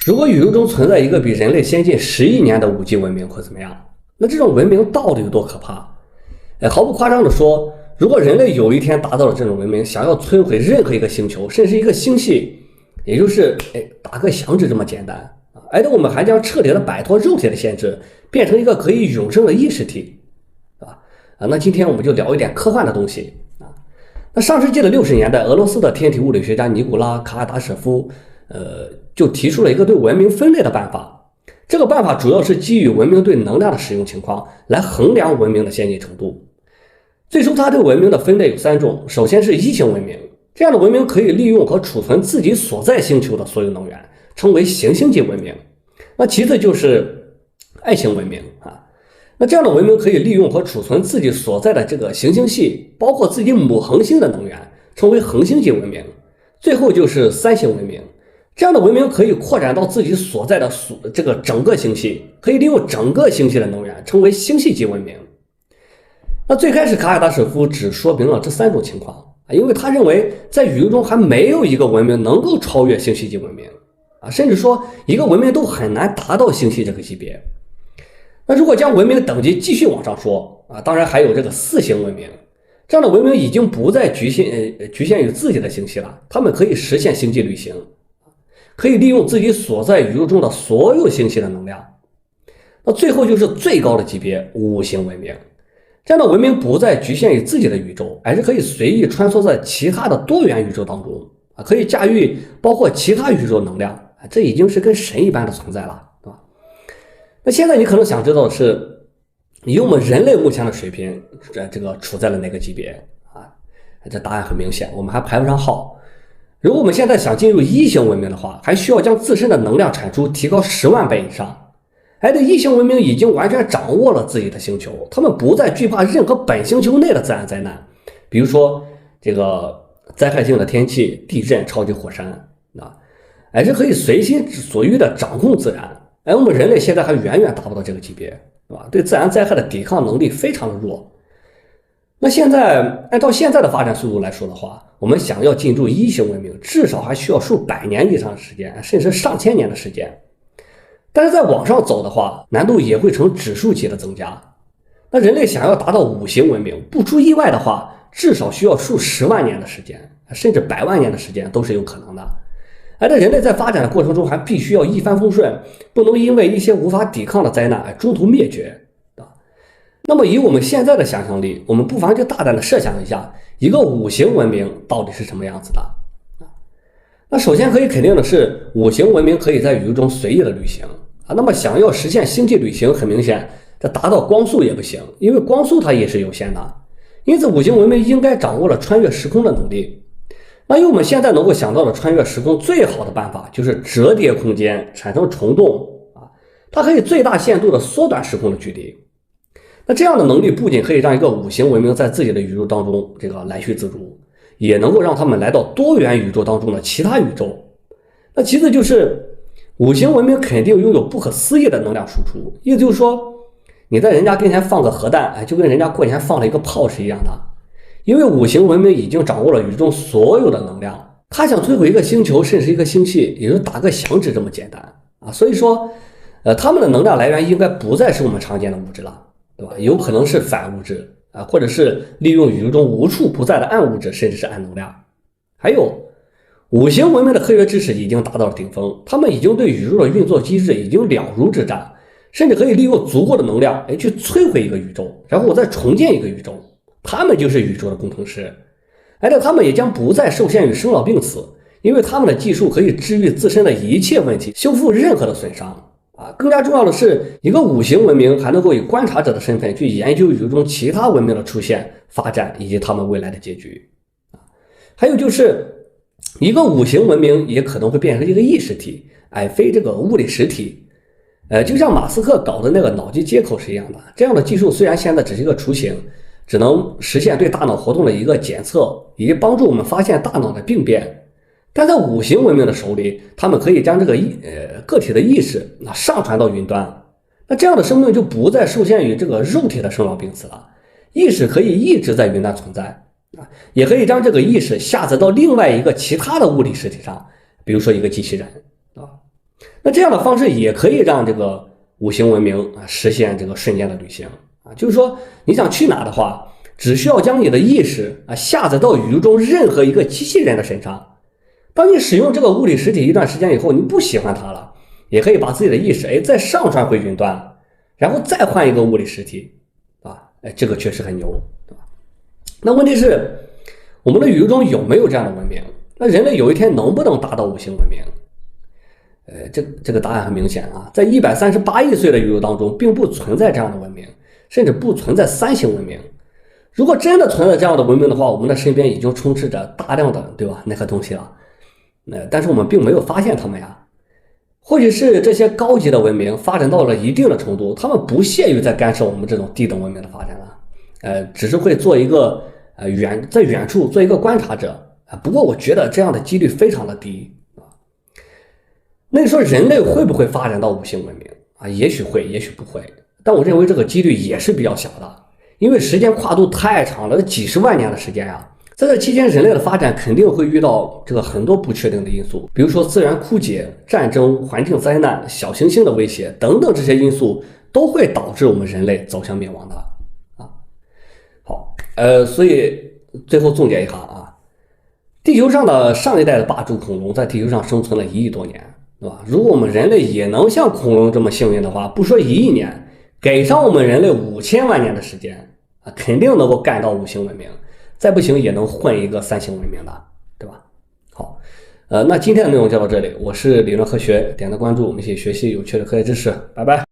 如果宇宙中存在一个比人类先进10亿年的5G 文明会怎么样？那这种文明到底有多可怕？毫不夸张地说，如果人类有一天达到了这种文明，想要摧毁任何一个星球，甚至一个星系，也就是打个响指这么简单。那我们还将彻底的摆脱肉体的限制，变成一个可以永生的意识体，那今天我们就聊一点科幻的东西啊。那上世纪的60年代，俄罗斯的天体物理学家尼古拉·卡尔达舍夫，就提出了一个对文明分类的办法。这个办法主要是基于文明对能量的使用情况来衡量文明的先进程度。最初他对文明的分类有3种，首先是一型文明，这样的文明可以利用和储存自己所在星球的所有能源，称为行星级文明。那其次就是爱型文明啊，那这样的文明可以利用和储存自己所在的这个行星系，包括自己母恒星的能源，称为恒星级文明。最后就是3型文明，这样的文明可以扩展到自己所在的这个整个星系，可以利用整个星系的能源，称为星系级文明。那最开始卡尔达舍夫只说明了这3种情况，因为他认为在宇宙中还没有一个文明能够超越星系级文明甚至说一个文明都很难达到星系这个级别。那如果将文明等级继续往上说当然还有这个4型文明，这样的文明已经不再局限于自己的星系了，他们可以实现星际旅行，可以利用自己所在宇宙中的所有星系的能量。那最后就是最高的级别5型文明，这样的文明不再局限于自己的宇宙，而是可以随意穿梭在其他的多元宇宙当中可以驾驭包括其他宇宙能量这已经是跟神一般的存在了，对吧？那现在你可能想知道的是，以我们人类目前的水平，这个处在了哪个级别这答案很明显，我们还排不上号。如果我们现在想进入1型文明的话，还需要将自身的能量产出提高10万倍以上。这1型文明已经完全掌握了自己的星球，他们不再惧怕任何本星球内的自然灾难，比如说这个灾害性的天气、地震、超级火山而是可以随心所欲的掌控自然。我们人类现在还远远达不到这个级别，对自然灾害的抵抗能力非常的弱。那现在按照现在的发展速度来说的话，我们想要进入1型文明，至少还需要数百年以上的时间，甚至上千年的时间。但是再往上走的话，难度也会呈指数级的增加。那人类想要达到5型文明，不出意外的话，至少需要数10万年的时间，甚至100万年的时间都是有可能的。这人类在发展的过程中还必须要一帆风顺，不能因为一些无法抵抗的灾难中途灭绝。那么以我们现在的想象力，我们不妨就大胆的设想一下，一个5型文明到底是什么样子的。那首先可以肯定的是，5型文明可以在宇宙中随意的旅行那么想要实现星际旅行，很明显这达到光速也不行，因为光速它也是有限的。因此5型文明应该掌握了穿越时空的能力。那以我们现在能够想到的穿越时空最好的办法就是折叠空间产生虫洞它可以最大限度的缩短时空的距离。那这样的能力不仅可以让一个5型文明在自己的宇宙当中来去自如，也能够让他们来到多元宇宙当中的其他宇宙。那其次就是5型文明肯定拥有不可思议的能量输出，意思就是说你在人家跟前放个核弹就跟人家过年放了一个炮是一样的。因为5型文明已经掌握了宇宙中所有的能量，他想摧毁一个星球甚至一个星系也就打个响指这么简单所以说他们的能量来源应该不再是我们常见的物质了，对吧？有可能是反物质或者是利用宇宙中无处不在的暗物质，甚至是暗能量。还有5型文明的科学知识已经达到了顶峰，他们已经对宇宙的运作机制已经了如指掌，甚至可以利用足够的能量去摧毁一个宇宙，然后再重建一个宇宙。他们就是宇宙的工程师，且他们也将不再受限于生老病死，因为他们的技术可以治愈自身的一切问题，修复任何的损伤更加重要的是，一个5型文明还能够以观察者的身份去研究宇宙中其他文明的出现、发展以及他们未来的结局还有就是一个5型文明也可能会变成一个意识体，非这个物理实体就像马斯克搞的那个脑机接口是一样的。这样的技术虽然现在只是一个雏形，只能实现对大脑活动的一个检测，以及帮助我们发现大脑的病变。但在5型文明的手里，他们可以将这个个体的意识上传到云端。那这样的生命就不再受限于这个肉体的生老病死了，意识可以一直在云端存在也可以将这个意识下载到另外一个其他的物理实体上，比如说一个机器人那这样的方式也可以让这个五行文明实现这个瞬间的旅行就是说你想去哪的话，只需要将你的意识下载到宇宙中任何一个机器人的身上。当你使用这个物理实体一段时间以后，你不喜欢它了，也可以把自己的意识再上传回云端，然后再换一个物理实体这个确实很牛，对吧？那问题是我们的宇宙中有没有这样的文明？那人类有一天能不能达到五行文明？这个答案很明显在138亿岁的宇宙当中，并不存在这样的文明，甚至不存在三型文明。如果真的存在这样的文明的话，我们的身边已经充斥着大量的，对吧？那个东西了。但是我们并没有发现它们呀。或许是这些高级的文明发展到了一定的程度，他们不屑于再干涉我们这种低等文明的发展了，只是会做一个在远处做一个观察者不过我觉得这样的几率非常的低那你说人类会不会发展到五行文明也许会，也许不会，但我认为这个几率也是比较小的，因为时间跨度太长了，几十万年的时间在这期间，人类的发展肯定会遇到这个很多不确定的因素，比如说自然枯竭、战争、环境灾难、小行星的威胁等等，这些因素都会导致我们人类走向灭亡的好，所以最后总结一下地球上的上一代的霸主恐龙在地球上生存了1亿多年，对吧？如果我们人类也能像恐龙这么幸运的话，不说1亿年，给上我们人类5000万年的时间肯定能够干到五行文明。再不行也能混一个三型文明的，对吧？好，那今天的内容就到这里，我是理论科学，点个关注，我们一起学习有趣的科学知识，拜拜。